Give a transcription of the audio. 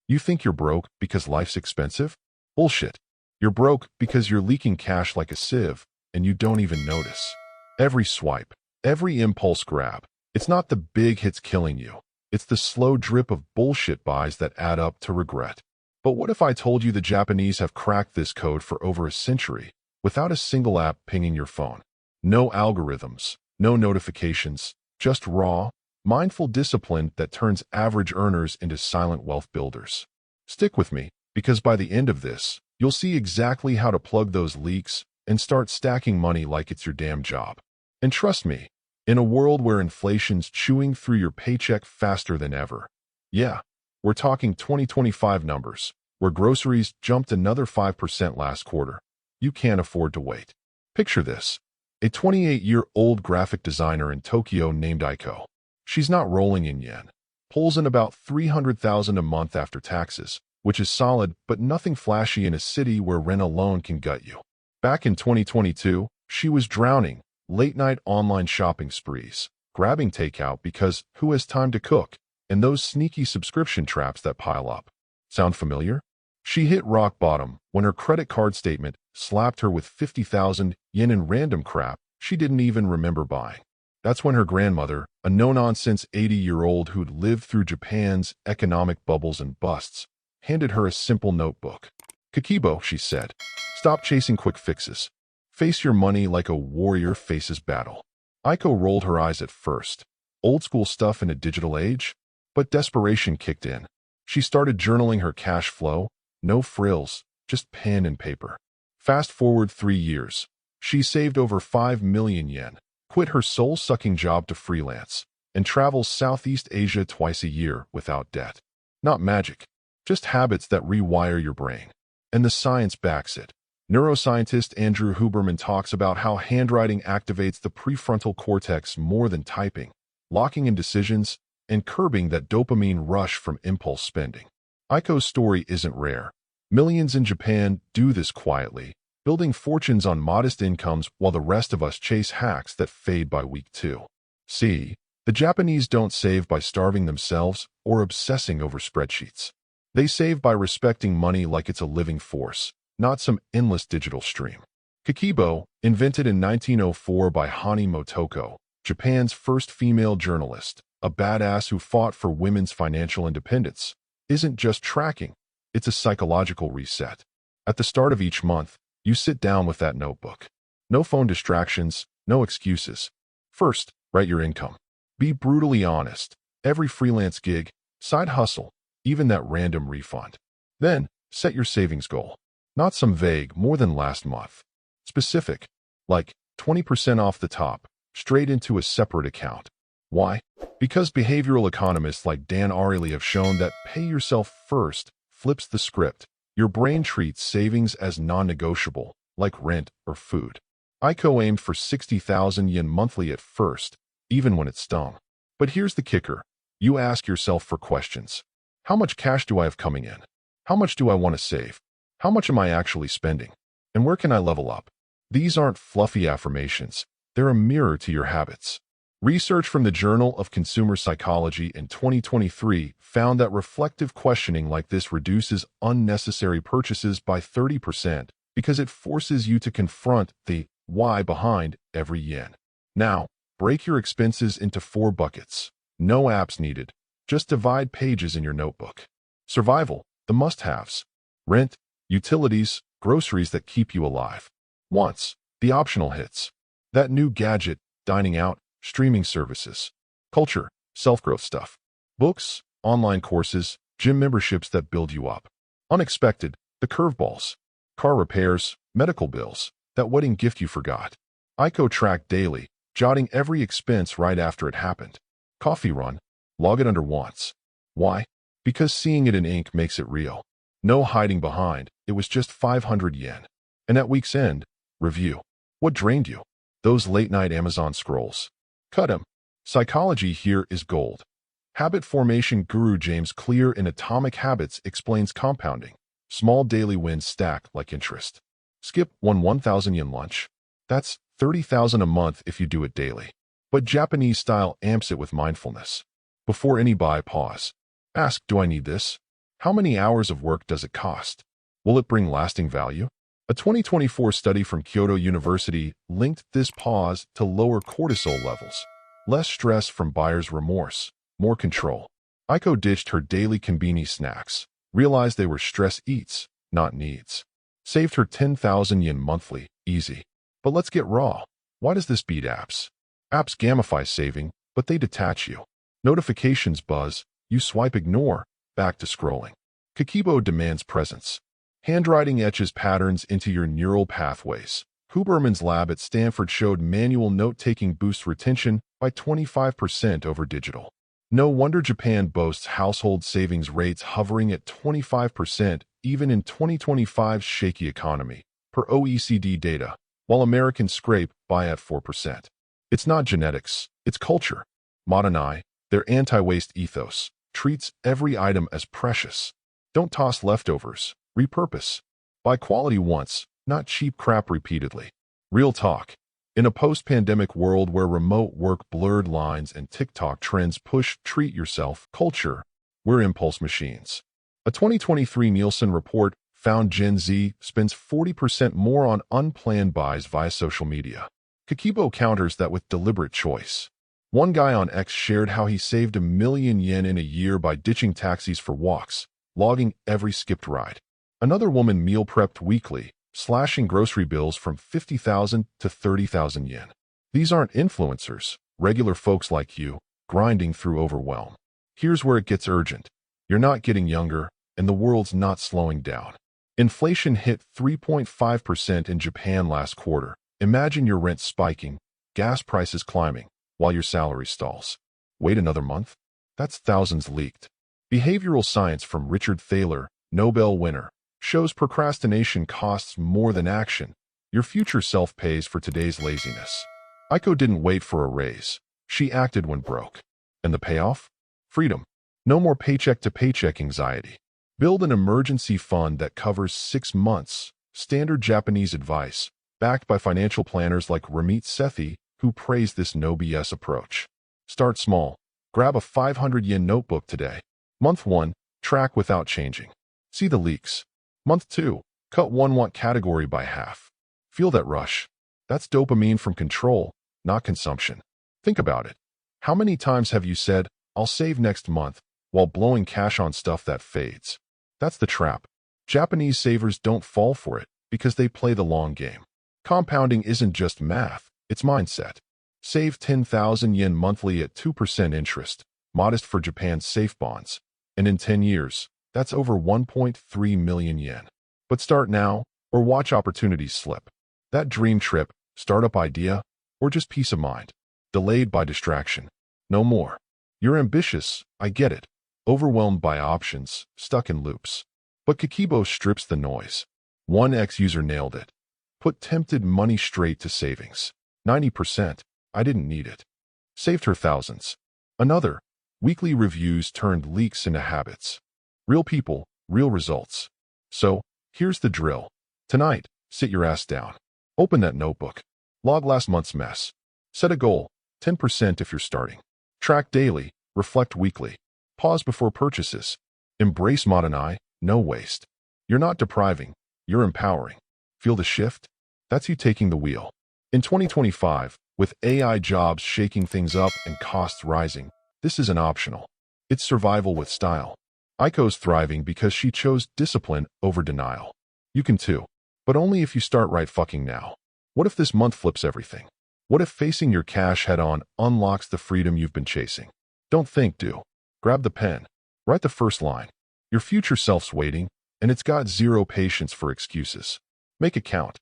You think you're broke because life's expensive? Bullshit. You're broke because you're leaking cash like a sieve, and you don't even notice. Every swipe, every impulse grab, it's not the big hits killing you. It's the slow drip of bullshit buys that add up to regret. But what if I told you the Japanese have cracked this code for over a century, without a single app pinging your phone? No algorithms, no notifications, just raw, mindful discipline that turns average earners into silent wealth builders. Stick with me, because by the end of this, you'll see exactly how to plug those leaks and start stacking money like it's your damn job. And trust me, in a world where inflation's chewing through your paycheck faster than ever, yeah, we're talking 2025 numbers, where groceries jumped another 5% last quarter. You can't afford to wait. Picture this. A 28-year-old graphic designer in Tokyo named Aiko. She's not rolling in yen. Pulls in about $300,000 a month after taxes, which is solid but nothing flashy in a city where rent alone can gut you. Back in 2022, she was drowning, late-night online shopping sprees, grabbing takeout because who has time to cook, and those sneaky subscription traps that pile up. Sound familiar? She hit rock bottom when her credit card statement slapped her with 50,000 yen in random crap she didn't even remember buying. That's when her grandmother, a no-nonsense 80-year-old who'd lived through Japan's economic bubbles and busts, handed her a simple notebook. "Kakeibo," she said. "Stop chasing quick fixes. Face your money like a warrior faces battle." Aiko rolled her eyes at first. Old school stuff in a digital age? But desperation kicked in. She started journaling her cash flow. No frills, just pen and paper. Fast forward 3 years. She saved over 5 million yen, quit her soul-sucking job to freelance, and travels Southeast Asia twice a year without debt. Not magic, just habits that rewire your brain. And the science backs it. Neuroscientist Andrew Huberman talks about how handwriting activates the prefrontal cortex more than typing, locking in decisions and curbing that dopamine rush from impulse spending. Aiko's story isn't rare. Millions in Japan do this quietly, building fortunes on modest incomes while the rest of us chase hacks that fade by week 2. See, the Japanese don't save by starving themselves or obsessing over spreadsheets. They save by respecting money like it's a living force, not some endless digital stream. Kakeibo, invented in 1904 by Hani Motoko, Japan's first female journalist, a badass who fought for women's financial independence, isn't just tracking, it's a psychological reset. At the start of each month, you sit down with that notebook. No phone distractions, no excuses. First, write your income. Be brutally honest. Every freelance gig, side hustle, even that random refund. Then, set your savings goal. Not some vague, more than last month. Specific, like 20% off the top, straight into a separate account. Why? Because behavioral economists like Dan Ariely have shown that pay yourself first flips the script. Your brain treats savings as non-negotiable, like rent or food. Aiko aimed for 60,000 yen monthly at first, even when it stung. But here's the kicker. You ask yourself for questions. How much cash do I have coming in? How much do I want to save? How much am I actually spending? And where can I level up? These aren't fluffy affirmations. They're a mirror to your habits. Research from the Journal of Consumer Psychology in 2023 found that reflective questioning like this reduces unnecessary purchases by 30% because it forces you to confront the why behind every yen. Now, break your expenses into 4 buckets. No apps needed. Just divide pages in your notebook. Survival, the must-haves. Rent, utilities, groceries that keep you alive. Wants, the optional hits. That new gadget, dining out, streaming services. Culture, self-growth stuff. Books, online courses, gym memberships that build you up. Unexpected, the curveballs. Car repairs, medical bills, that wedding gift you forgot. Aiko tracked daily, jotting every expense right after it happened. Coffee run, log it under wants. Why? Because seeing it in ink makes it real. No hiding behind, it was just 500 yen. And at week's end, review. What drained you? Those late-night Amazon scrolls. Cut 'em. Psychology here is gold. Habit formation guru James Clear in Atomic Habits explains compounding. Small daily wins stack like interest. Skip one 1,000 yen lunch. That's 30,000 a month if you do it daily. But Japanese style amps it with mindfulness. Before any buy, pause. Ask, do I need this? How many hours of work does it cost? Will it bring lasting value? A 2024 study from Kyoto University linked this pause to lower cortisol levels, less stress from buyer's remorse, more control. Aiko ditched her daily konbini snacks, realized they were stress eats, not needs. Saved her 10,000 yen monthly, easy. But let's get raw. Why does this beat apps? Apps gamify saving, but they detach you. Notifications buzz, you swipe ignore, back to scrolling. Kakeibo demands presence. Handwriting etches patterns into your neural pathways. Huberman's lab at Stanford showed manual note-taking boosts retention by 25% over digital. No wonder Japan boasts household savings rates hovering at 25% even in 2025's shaky economy, per OECD data, while Americans scrape by at 4%. It's not genetics, it's culture. Mottainai, their anti-waste ethos, treats every item as precious. Don't toss leftovers, repurpose. Buy quality once, not cheap crap repeatedly. Real talk. In a post-pandemic world where remote work blurred lines and TikTok trends push treat-yourself culture, we're impulse machines. A 2023 Nielsen report found Gen Z spends 40% more on unplanned buys via social media. Kakeibo counters that with deliberate choice. One guy on X shared how he saved 1 million yen in a year by ditching taxis for walks, logging every skipped ride. Another woman meal prepped weekly, slashing grocery bills from 50,000 to 30,000 yen. These aren't influencers, regular folks like you, grinding through overwhelm. Here's where it gets urgent. You're not getting younger, and the world's not slowing down. Inflation hit 3.5% in Japan last quarter. Imagine your rent spiking, gas prices climbing, while your salary stalls. Wait another month? That's thousands leaked. Behavioral science from Richard Thaler, Nobel winner, shows procrastination costs more than action. Your future self pays for today's laziness. Aiko didn't wait for a raise. She acted when broke. And the payoff? Freedom. No more paycheck-to-paycheck anxiety. Build an emergency fund that covers 6 months. Standard Japanese advice, backed by financial planners like Ramit Sethi, who praise this no BS approach. Start small. Grab a 500 yen notebook today. Month 1, track without changing. See the leaks. Month 2, cut one want category by half. Feel that rush. That's dopamine from control, not consumption. Think about it. How many times have you said, I'll save next month, while blowing cash on stuff that fades? That's the trap. Japanese savers don't fall for it because they play the long game. Compounding isn't just math, it's mindset. Save 10,000 yen monthly at 2% interest, modest for Japan's safe bonds. And in 10 years, that's over 1.3 million yen. But start now, or watch opportunities slip. That dream trip, startup idea, or just peace of mind. Delayed by distraction. No more. You're ambitious, I get it. Overwhelmed by options, stuck in loops. But Kakeibo strips the noise. One ex-user nailed it. Put tempted money straight to savings. 90%, I didn't need it. Saved her thousands. Another, weekly reviews turned leaks into habits. Real people, real results. So, here's the drill. Tonight, sit your ass down. Open that notebook. Log last month's mess. Set a goal, 10% if you're starting. Track daily, reflect weekly. Pause before purchases. Embrace mottainai, no waste. You're not depriving, you're empowering. Feel the shift? That's you taking the wheel. In 2025, with AI jobs shaking things up and costs rising, this isn't optional. It's survival with style. Aiko's thriving because she chose discipline over denial. You can too, but only if you start right fucking now. What if this month flips everything? What if facing your cash head-on unlocks the freedom you've been chasing? Don't think, do. Grab the pen. Write the first line. Your future self's waiting, and it's got zero patience for excuses. Make it count.